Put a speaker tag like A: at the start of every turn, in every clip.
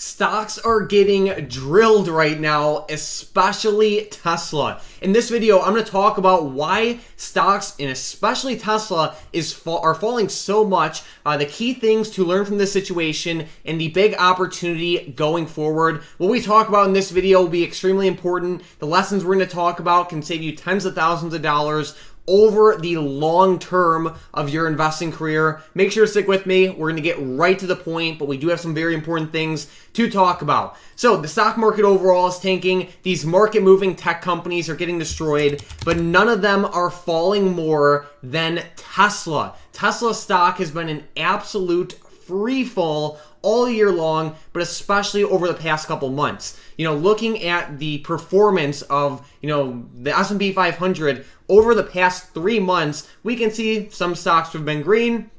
A: Stocks are getting drilled right now, especially Tesla. In this video, I'm going to talk about why stocks, and especially Tesla, are falling so much, the key things to learn from this situation, and the big opportunity going forward. What we talk about in this video will be extremely important. The lessons we're going to talk about can save you tens of thousands of dollars over the long term of your investing career. Make sure to stick with me. We're going to get right to the point, but we do have some very important things to talk about. So the stock market overall is tanking. These market moving tech companies are getting destroyed, but none of them are falling more than Tesla. Tesla stock has been an absolute free fall all year long, but especially over the past couple months. Looking at the performance of, the S&P 500 over the past 3 months, we can see some stocks have been green,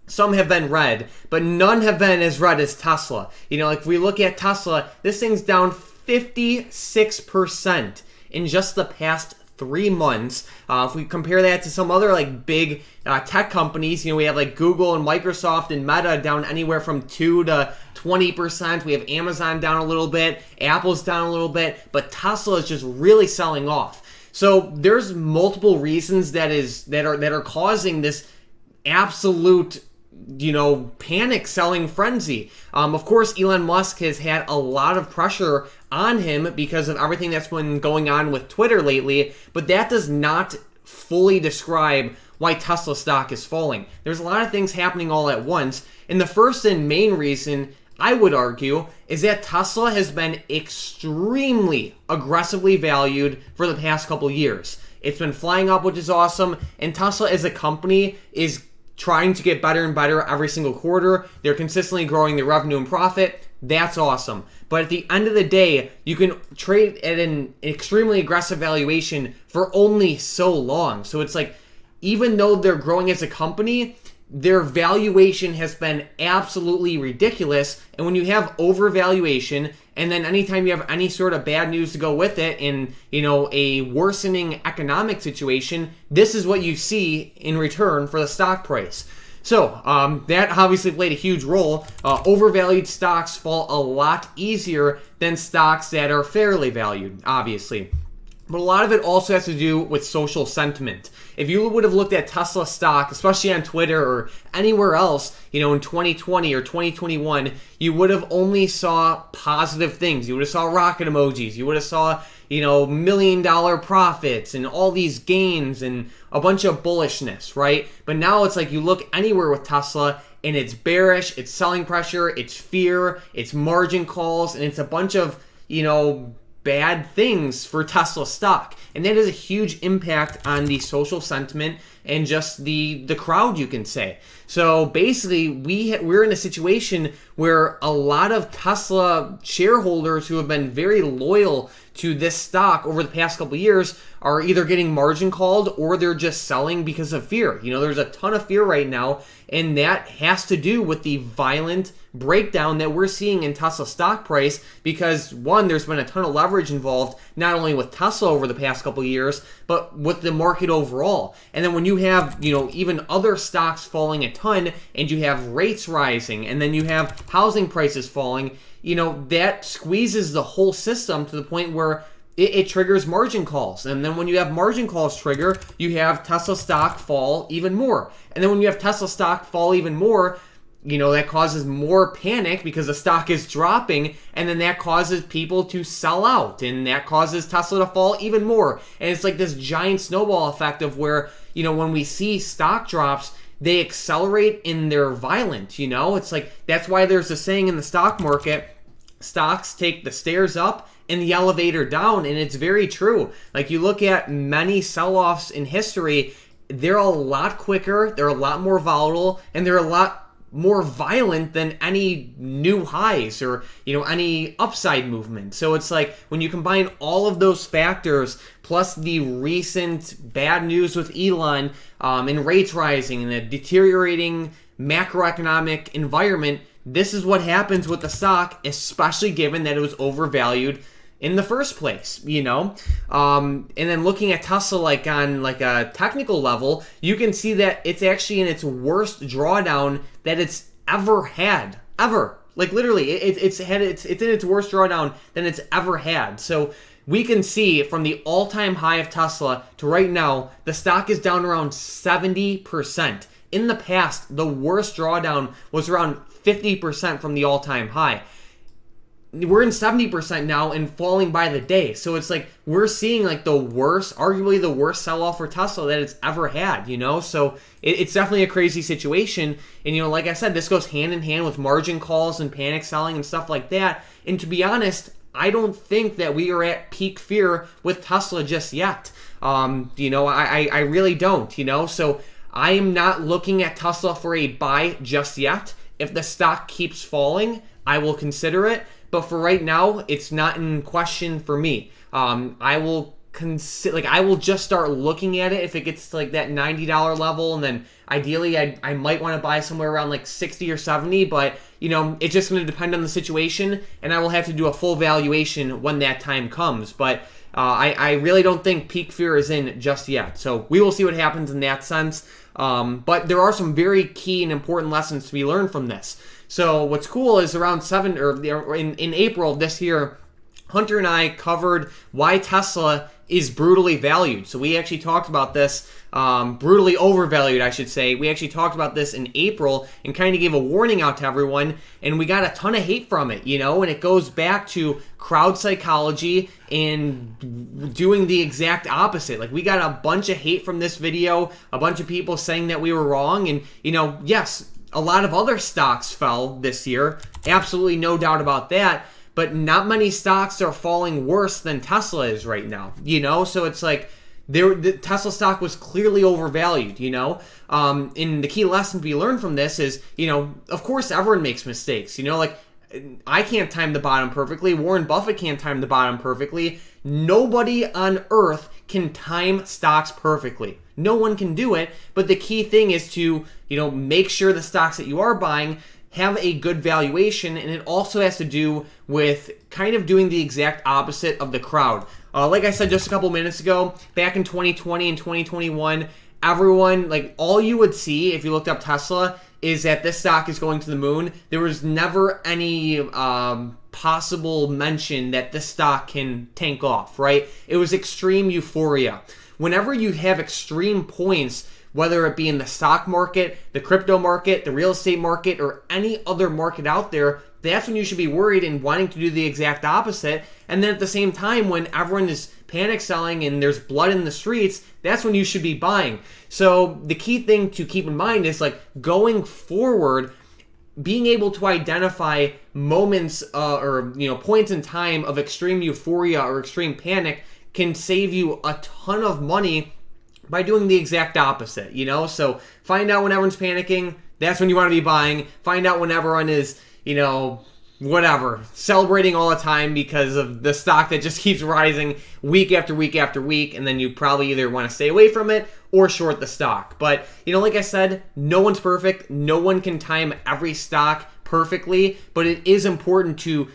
A: some have been red, but none have been as red as Tesla. If we look at Tesla, this thing's down 56% in just the past 3 months. If we compare that to some other big tech companies, we have Google and Microsoft and Meta down anywhere from 2 to 20%. We have Amazon down a little bit, Apple's down a little bit, but Tesla is just really selling off. So there's multiple reasons that are causing this absolute panic selling frenzy. Of course, Elon Musk has had a lot of pressure on him because of everything that's been going on with Twitter lately, but that does not fully describe why Tesla stock is falling. There's a lot of things happening all at once, and the first and main reason, I would argue, is that Tesla has been extremely aggressively valued for the past couple years. It's been flying up, which is awesome, and Tesla as a company is trying to get better and better every single quarter. They're consistently growing their revenue and profit. That's awesome. But at the end of the day, you can trade at an extremely aggressive valuation for only so long. So it's even though they're growing as a company, their valuation has been absolutely ridiculous. And when you have overvaluation, and then anytime you have any sort of bad news to go with it in, a worsening economic situation, this is what you see in return for the stock price. So that obviously played a huge role. Overvalued stocks fall a lot easier than stocks that are fairly valued, obviously. But a lot of it also has to do with social sentiment. If you would have looked at Tesla stock, especially on Twitter or anywhere else, in 2020 or 2021, you would have only saw positive things. You would have saw rocket emojis. You would have saw, $1 million profits and all these gains and a bunch of bullishness, right? But now it's you look anywhere with Tesla and it's bearish, it's selling pressure, it's fear, it's margin calls, and it's a bunch of, bad things for Tesla stock. And that has a huge impact on the social sentiment and just the crowd, you can say. So basically, we're in a situation where a lot of Tesla shareholders who have been very loyal to this stock over the past couple of years are either getting margin called or they're just selling because of fear. There's a ton of fear right now, and that has to do with the violent breakdown that we're seeing in Tesla stock price because, one, there's been a ton of leverage involved, not only with Tesla over the past couple of years, but with the market overall. And then when you have, even other stocks falling a ton, and you have rates rising, and then you have housing prices falling, that squeezes the whole system to the point where it triggers margin calls. And then when you have margin calls trigger, you have Tesla stock fall even more. And then when you have Tesla stock fall even more, that causes more panic because the stock is dropping, and then that causes people to sell out, and that causes Tesla to fall even more. And it's this giant snowball effect of where, when we see stock drops, they accelerate in their violence, It's that's why there's a saying in the stock market, stocks take the stairs up and the elevator down, and it's very true. You look at many sell-offs in history, they're a lot quicker, they're a lot more volatile, and they're a lot more violent than any new highs or any upside movement. So it's when you combine all of those factors plus the recent bad news with Elon and rates rising and a deteriorating macroeconomic environment, this is what happens with the stock, especially given that it was overvalued in the first place, and then looking at Tesla on a technical level, you can see that it's actually in its worst drawdown that it's ever had, ever. Like literally, it's in its worst drawdown than it's ever had. So we can see from the all-time high of Tesla to right now, the stock is down around 70%. In the past, the worst drawdown was around 50% from the all-time high. We're in 70% now and falling by the day. So it's like we're seeing like the worst, arguably the worst sell-off for Tesla that it's ever had, So it's definitely a crazy situation. And, like I said, this goes hand in hand with margin calls and panic selling and stuff like that. And to be honest, I don't think that we are at peak fear with Tesla just yet. I really don't, So I am not looking at Tesla for a buy just yet. If the stock keeps falling, I will consider it. But for right now, it's not in question for me. I will I will just start looking at it if it gets to like that $90 level, and then ideally I might want to buy somewhere around like 60 or 70. But it's just going to depend on the situation, and I will have to do a full valuation when that time comes. But I really don't think peak fear is in just yet. So we will see what happens in that sense. But there are some very key and important lessons to be learned from this. So what's cool is around in April of this year, Hunter and I covered why Tesla is brutally valued. So we actually talked about this, brutally overvalued, I should say. We actually talked about this in April and kind of gave a warning out to everyone, and we got a ton of hate from it, and it goes back to crowd psychology and doing the exact opposite. Like, we got a bunch of hate from this video, a bunch of people saying that we were wrong, and, yes, a lot of other stocks fell this year, absolutely no doubt about that, but not many stocks are falling worse than Tesla is right now, So it's like the Tesla stock was clearly overvalued, And the key lesson to be learned from this is, of course everyone makes mistakes, Like, I can't time the bottom perfectly. Warren Buffett can't time the bottom perfectly. Nobody on earth can time stocks perfectly. No one can do it, but the key thing is to, make sure the stocks that you are buying have a good valuation, and it also has to do with kind of doing the exact opposite of the crowd. Like I said just a couple minutes ago, back in 2020 and 2021, everyone, like, all you would see if you looked up Tesla is that this stock is going to the moon. There was never any possible mention that this stock can tank off, right? It was extreme euphoria. Whenever you have extreme points, whether it be in the stock market, the crypto market, the real estate market, or any other market out there, that's when you should be worried and wanting to do the exact opposite. And then at the same time, when everyone is panic selling and there's blood in the streets, that's when you should be buying. So the key thing to keep in mind is, like, going forward, being able to identify moments or points in time of extreme euphoria or extreme panic can save you a ton of money by doing the exact opposite, So find out when everyone's panicking, that's when you want to be buying. Find out when everyone is, whatever, celebrating all the time because of the stock that just keeps rising week after week after week, and then you probably either want to stay away from it or short the stock. But, like I said, no one's perfect. No one can time every stock perfectly, but it is important to,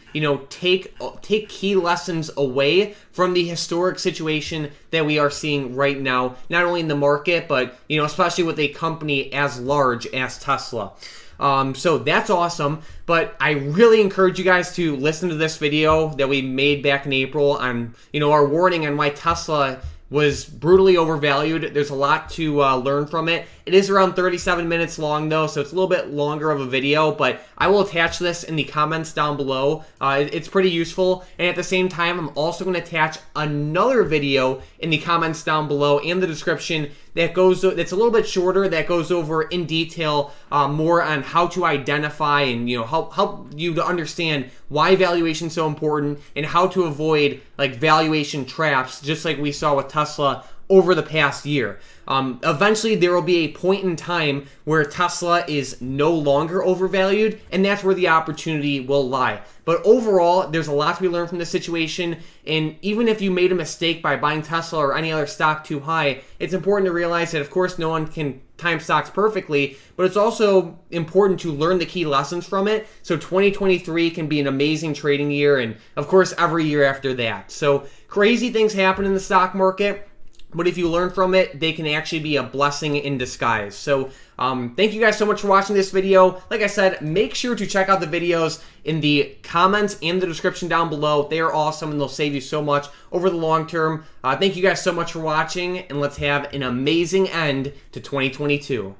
A: take key lessons away from the historic situation that we are seeing right now, not only in the market, but, especially with a company as large as Tesla. So that's awesome, but I really encourage you guys to listen to this video that we made back in April on, our warning on why Tesla was brutally overvalued. There's a lot to learn from it. It is around 37 minutes long though, so it's a little bit longer of a video, but I will attach this in the comments down below. It's pretty useful, and at the same time, I'm also going to attach another video in the comments down below and the description that's a little bit shorter, that goes over in detail more on how to identify and help you to understand why valuation is so important and how to avoid like valuation traps, just like we saw with Tesla over the past year. Eventually, there will be a point in time where Tesla is no longer overvalued, and that's where the opportunity will lie. But overall, there's a lot to be learned from this situation, and even if you made a mistake by buying Tesla or any other stock too high, it's important to realize that, of course, no one can time stocks perfectly, but it's also important to learn the key lessons from it. So 2023 can be an amazing trading year, and of course, every year after that. So crazy things happen in the stock market. but if you learn from it, they can actually be a blessing in disguise. So thank you guys so much for watching this video. Like I said, make sure to check out the videos in the comments and the description down below. They are awesome and they'll save you so much over the long term. Thank you guys so much for watching, and let's have an amazing end to 2022.